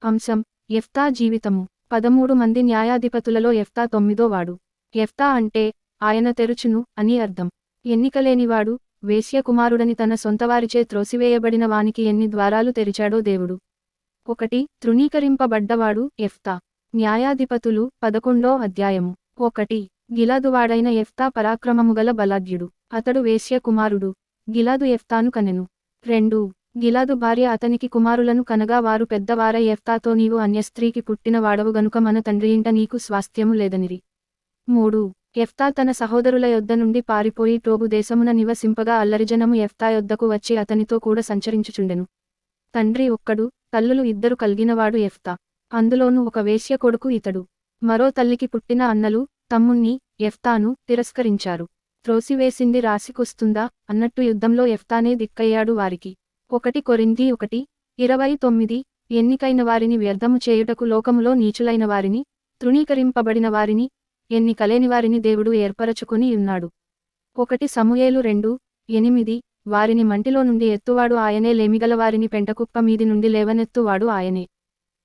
అంశం యెఫ్తా జీవితము. 13 మంది న్యాయాధిపతులలో యెఫ్తా 9వ వాడు. యెఫ్తా అంటే ఆయన తెరుచును అని అర్థం. ఎన్నికలేనివాడు, వేశ్య కుమారుడని తన సొంతవారిచే త్రోసివేయబడిన వానికి ఎన్ని ద్వారాలు తెరిచాడో దేవుడు. 1 తృణీకరింపబడ్డవాడు యెఫ్తా. న్యాయాధిపతులు 11వ అధ్యాయము. 1 గిలాదువాడైన యెఫ్తా పరాక్రమముగల బలాఢ్యుడు. అతడు వేశ్య కుమారుడు. గిలాదు యెఫ్తాను కనెను. 2 గిలాదు భార్య అతనికి కుమారులను కనగా వారు పెద్దవారై యెఫ్తాతో నీవు అన్యస్త్రీకి పుట్టిన వాడవు గనుక మన తండ్రియింట నీకు స్వాస్థ్యము లేదనిరి. 3 యెఫ్తా తన సహోదరుల యొద్ద నుండి పారిపోయి టోబు దేశమున నివసింపగా అల్లరిజనము యెఫ్తా యొద్దకు వచ్చి అతనితో కూడా సంచరించుచుండెను. తండ్రి ఒక్కడు, తల్లులు 2 కలిగినవాడు యెఫ్తా. అందులోనూ ఒక వేశ్య కొడుకు ఇతడు. మరో తల్లికి పుట్టిన అన్నలు, తమ్ముణ్ణి, యెఫ్తాను తిరస్కరించారు. త్రోసివేసింది రాసికొస్తుందా అన్నట్టు యుద్ధంలో యెఫ్తానే దిక్కయ్యాడు వారికి. 1 కొరింథీ 1:29 ఎన్నికైన వారిని వ్యర్థము చేయుటకు లోకములో నీచులైన వారిని, తృణీకరింపబడిన వారిని, ఎన్నికలేని వారిని దేవుడు ఏర్పరచుకుని ఉన్నాడు. 1 సమూయేలు 2:8 వారిని మంటిలో నుండి ఎత్తువాడు ఆయనే, లేమిగలవారిని పెంటకుప్ప మీది నుండి లేవనెత్తువాడు ఆయనే.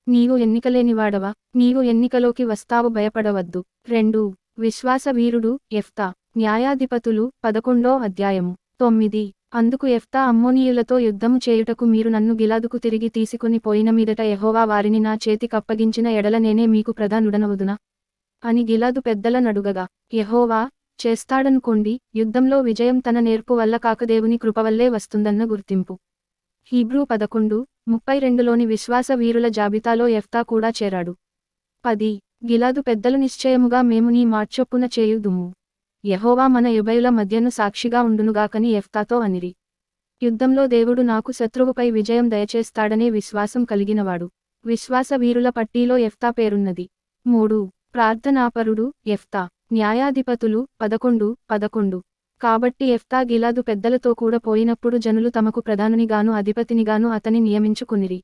నీవు ఎన్నికలేనివాడవా? నీవు ఎన్నికలోకి వస్తావు, భయపడవద్దు. 2 విశ్వాస వీరుడు యెఫ్తా. న్యాయాధిపతులు 11వ అధ్యాయము. 9 అందుకు యెఫ్తా అమ్మోనీయులతో యుద్ధము చేయుటకు మీరు నన్ను గిలాదుకు తిరిగి తీసుకుని పోయిన మీదట యెహోవా వారిని నా చేతికప్పగించిన ఎడల నేనే మీకు ప్రధానుడనవుదునా అని గిలాదు పెద్దల నడుగగా, యెహోవా చేస్తాడనుకోండి, యుద్ధంలో విజయం తన నేర్పు వల్ల కాక దేవుని కృపవల్లే వస్తుందన్న గుర్తింపు. హీబ్రూ 11:32లోని విశ్వాస వీరుల జాబితాలో యెఫ్తా కూడా చేరాడు. 10 గిలాదు పెద్దలు నిశ్చయముగా మేము నీ మాటచొప్పున చేయుదుము. యెహోవా మన యుభయుల మధ్యను సాక్షిగా ఉండునుగాకని యెఫ్తాతో అనిరి. యుద్ధంలో దేవుడు నాకు శత్రువుపై విజయం దయచేస్తాడనే విశ్వాసం కలిగినవాడు. విశ్వాస వీరుల పట్టీలో యెఫ్తా పేరున్నది. 3 ప్రార్థనాపరుడు యెఫ్తా. న్యాయాధిపతులు 11:11 కాబట్టి యెఫ్తా గిలాదు పెద్దలతో కూడా పోయినప్పుడు జనులు తమకు ప్రధానునిగాను అధిపతినిగాను అతని నియమించుకునిరి.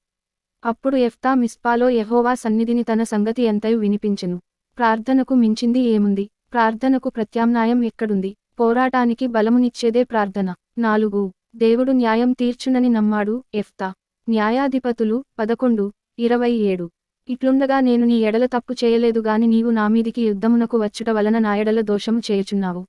అప్పుడు యెఫ్తా మిస్పాలో యెహోవా సన్నిధిని తన సంగతి ఎంతయు వినిపించెను. ప్రార్థనకు మించింది ఏముంది? ప్రార్థనకు ప్రత్యామ్నాయం ఎక్కడుంది? పోరాటానికి బలమునిచ్చేదే ప్రార్థన. 4 దేవుడు న్యాయం తీర్చునని నమ్మాడు యెఫ్తా. న్యాయాధిపతులు 11:27 ఇట్లుండగా నేను నీ ఎడల తప్పు చేయలేదు గాని నీవు నామీదికి యుద్ధమునకు వచ్చుట వలన నా ఎడల దోషము చేయుచున్నావు.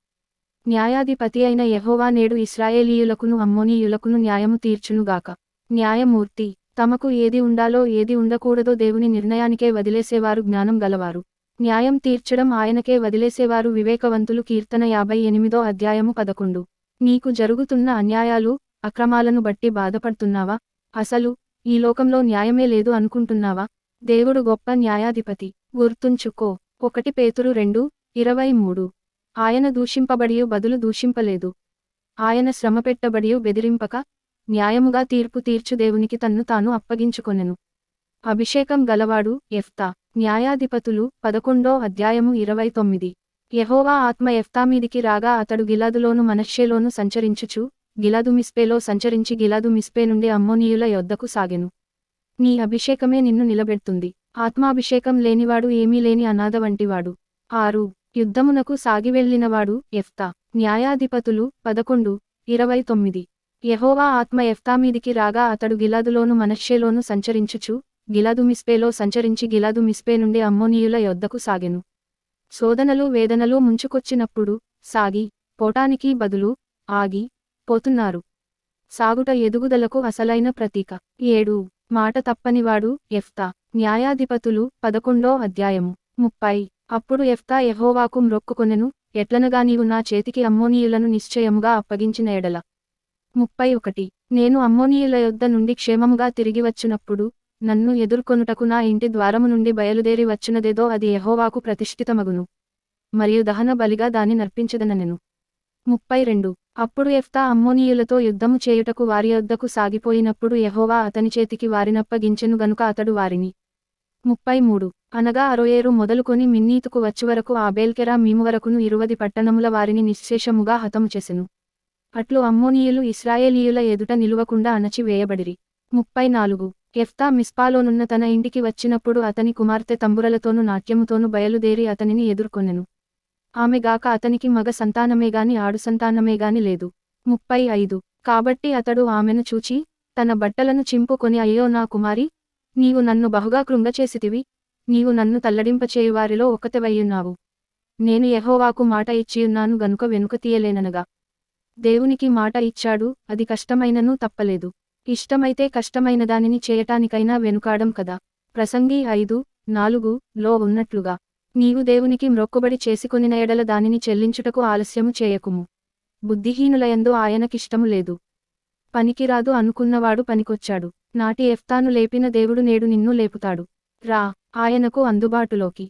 న్యాయాధిపతి అయిన యెహోవా నేడు ఇశ్రాయేలీయులకును అమ్మోనీయులకును న్యాయము తీర్చునుగాక. న్యాయమూర్తి. తమకు ఏది ఉండాలో ఏది ఉండకూడదో దేవుని నిర్ణయానికే వదిలేసేవారు జ్ఞానం గలవారు. న్యాయం తీర్చడం ఆయనకే వదిలేసేవారు వివేకవంతులు. కీర్తన 58వ అధ్యాయము 11 నీకు జరుగుతున్న అన్యాయాలు, అక్రమాలను బట్టి బాధపడుతున్నావా? అసలు ఈ లోకంలో న్యాయమే లేదు అనుకుంటున్నావా? దేవుడు గొప్ప న్యాయాధిపతి. గుర్తుంచుకో. 1 పేతురు 2:23 ఆయన దూషింపబడియు బదులు దూషింపలేదు. ఆయన శ్రమపెట్టబడియు బెదిరింపక, న్యాయముగా తీర్పు తీర్చు దేవునికి తన్ను తాను అప్పగించుకొనెను. అభిషేకం గలవాడు యెఫ్తా. న్యాయాధిపతులు 11వ అధ్యాయము 29 యెహోవా ఆత్మ యెఫ్తా మీదికి రాగా అతడు గిలాదులోను మనష్షేలోను సంచరించుచు, గిలాదు మిస్పేలో సంచరించి గిలాదు మిస్పే నుండి అమ్మోనీయుల యొద్దకు సాగెను. నీ అభిషేకమే నిన్ను నిలబెడుతుంది. ఆత్మాభిషేకం లేనివాడు ఏమీ లేని అనాథ వంటివాడు. 6 యుద్ధమునకు సాగివెళ్లినవాడు యెఫ్తా. న్యాయాధిపతులు 11:29 యెహోవా ఆత్మ యెఫ్తా మీదికి రాగా అతడు గిలాదులోను మనష్షేలోను సంచరించుచు, గిలాదు మిస్పేలో సంచరించి గిలాదు మిస్పే నుండి అమ్మోనీయుల యొద్దకు సాగెను. శోధనలు వేదనలు ముంచుకొచ్చినప్పుడు సాగి పోటానికి బదులు ఆగి పోతున్నారు. సాగుట ఎదుగుదలకు అసలైన ప్రతీక. 7 మాట తప్పనివాడు యెఫ్తా. న్యాయాధిపతులు 11వ అధ్యాయము. 30 అప్పుడు యెఫ్తా యెహోవాకు మ్రొక్కుకొనెను, ఎట్లనగా నీవు నా చేతికి అమ్మోనీయులను నిశ్చయముగా అప్పగించిన ఎడల. 31 నేను అమ్మోనీయుల యొద్ద నుండి క్షేమముగా తిరిగి వచ్చినప్పుడు నన్ను ఎదుర్కొనుటకు నా ఇంటి ద్వారము నుండి బయలుదేరి వచ్చునదేదో అది యెహోవాకు ప్రతిష్ఠితమగును, మరియు దహన బలిగా దాని నర్పించదననెను. 32 అప్పుడు యెఫ్తా అమ్మోనీయులతో యుద్ధము చేయుటకు వారి యొద్దకు సాగిపోయినప్పుడు యెహోవా అతని చేతికి వారినప్పగించెను గనుక అతడు వారిని 33 అనగా అరోయేరు మొదలుకొని మిన్నీతుకు వచ్చువరకు ఆబేల్కెరా మీము వరకును 20 పట్టణముల వారిని నిశ్శేషముగా హతము చేసెను. అట్లు అమ్మోనీయులు ఇశ్రాయేలీయుల ఎదుట నిలువకుండా అణచివేయబడిరి. 34 యెఫ్తా మిస్పాలోనున్న తన ఇంటికి వచ్చినప్పుడు అతని కుమార్తె తంబురలతోను నాట్యముతోను బయలుదేరి అతనిని ఎదుర్కొనెను. ఆమెగాక అతనికి మగ సంతానమేగాని ఆడు సంతానమేగాని లేదు. 35 కాబట్టి అతడు ఆమెను చూచి తన బట్టలను చింపుకొని, అయ్యో నా కుమారి, నీవు నన్ను బహుగా కృంగచేసితివి, నీవు నన్ను తల్లడింపచేయువారిలో ఒకతెవయ్యున్నావు. నేను యెహోవాకు మాట ఇచ్చియున్నాను గనుక వెనుక తీయలేననగా. దేవునికి మాట ఇచ్చాడు, అది కష్టమైనను తప్పలేదు. ఇష్టమైతే కష్టమైన దానిని చేయటానికైనా వెనుకాడం కదా. ప్రసంగి 5:4లో ఉన్నట్లుగా. నీవు దేవునికి మ్రొక్కుబడి చేసుకొనిన ఎడల దానిని చెల్లించుటకు ఆలస్యము చేయకుము. బుద్ధిహీనులయందు ఆయనకిష్టము లేదు. పనికిరాదు అనుకున్నవాడు పనికొచ్చాడు. నాటి యెఫ్తాను లేపిన దేవుడు నేడు నిన్ను లేపుతాడు. రా, ఆయనకు అందుబాటులోకి.